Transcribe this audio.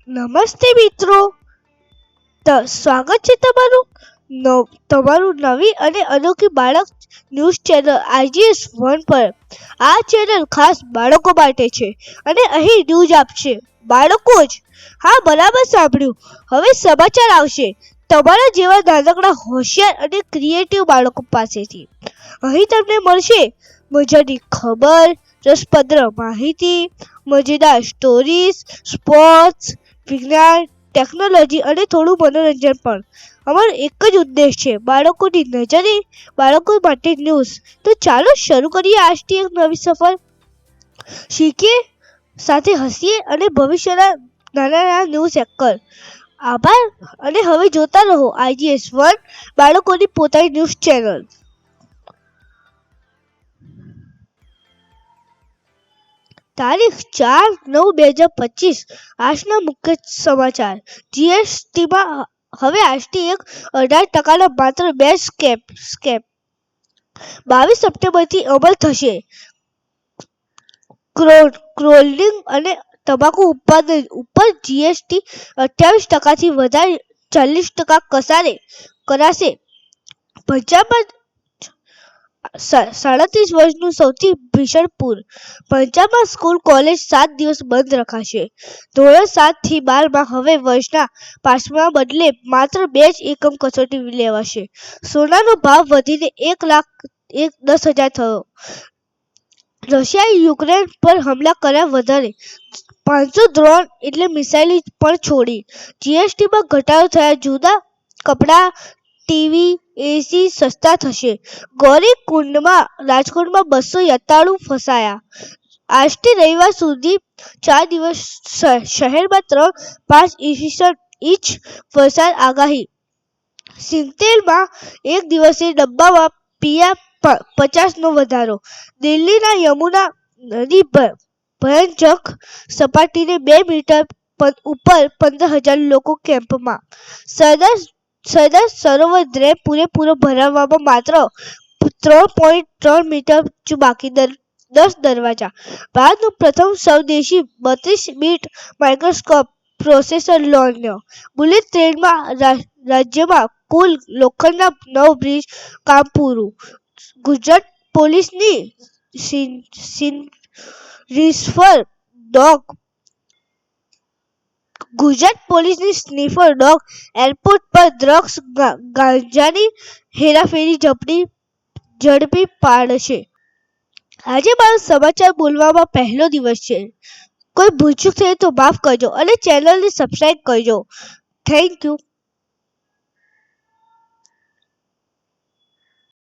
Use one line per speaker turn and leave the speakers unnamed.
નમસ્તે મિત્રો, સ્વાગત છે તમારું નવી અને અનોખી બાળક ન્યૂઝ ચેનલ IGS1 પર. આ ચેનલ ખાસ બાળકો માટે છે અને અહીં ન્યૂઝ આપશે બાળકો જ. હા, બરાબર સાંભળ્યું. હવે સમાચાર આવશે તમારા જેવા નાનકડા હોશિયાર અને ક્રિએટિવ બાળકો પાસેથી. અહીં તમને મળશે મજાની ખબર, રસપ્રદ માહિતી, મજેદાર સ્ટોરીઝ, સ્પોર્ટ્સ, વિજ્ઞાન, ટેકનોલોજી અને થોડું મનોરંજન પણ. અમારો એક જ ઉદ્દેશ છે, બાળકોની નજરે, બાળકો માટે ન્યૂઝ. તો ચાલો શરૂ કરીએ આજની એક નવી સફર. શીખીએ, સાથે હસીએ અને ભવિષ્યના નાના ન્યૂઝ હેકર. આભાર અને હવે જોતા રહો IGS1, બાળકોની પોતાની ન્યૂઝ ચેનલ. તારીખ 4/9/2025. આજના મુખ્ય સમાચાર. GSTમાં હવે આજથી 18% માત્ર 2 સ્કેપ 22 સપ્ટેમ્બરથી અમલ થશે. ક્રોલિંગ અને તમાકુ ઉત્પાદન ઉપર GST 28%થી વધારી 40% કરાશે. પંજાબમાં 37 વર્ષનું સૌથી ભીષણ પૂર. પંજાબમાં સ્કૂલ કોલેજ 7 દિવસ બંધ રખાશે. ધોરણ 7 થી 12માં હવે વર્ષના પાસમાં બદલે માત્ર 2 જ એકમ કસોટી લેવાશે. સોનાનો ભાવ વધીને 1,10,000 થયો. રશિયાએ યુક્રેન પર હુમલા કર્યા. વધારે 500 ડ્રોન એટલે મિસાઇલ પણ છોડી. GSTમાં ઘટાડો થયા. જૂના કપડાં, ટીવી, એસી સસ્તા થશે. ગૌરીકુંડમાં રાજકોટમાં 293 ફસાયા. આજથી રવિવાર સુધી 4 દિવસ શહેરમાં 3.5 ઇંચ વરસાદ આગાહી. સિંગતેલમાં એક દિવસે ડબ્બામાં PM 50નો વધારો. દિલ્હીના યમુના નદી ભયંકર સપાટીને 2 મીટર ઉપર. 15,000 લોકો કેમ્પમાં. સરદાર સરોવર ડેમ પૂરેપૂરો ભરાવામાં માત્ર 3.3 મીટર જ બાકી. 10 દરવાજા. ભારતનું પ્રથમ સ્વદેશી 32-બીટ માઇક્રોસ્કોપ પ્રોસેસર લોન્ચ. બુલેટ ટ્રેનમાં રાજ્યમાં કુલ લોખંડના 9 બ્રિજ કામ પૂરું. ગુજરાત પોલીસની સ્નીફર ડોગ એરપોર્ટ પર ડ્રગ્સ ગાંજાની હેરાફેરી ઝડપી પાડશે. આજે મારો સમાચાર બોલવામાં પહેલો દિવસ છે. કોઈ ભૂલચૂક થઈ તો માફ કરજો અને ચેનલને સબસ્ક્રાઇબ કરજો. Thank you.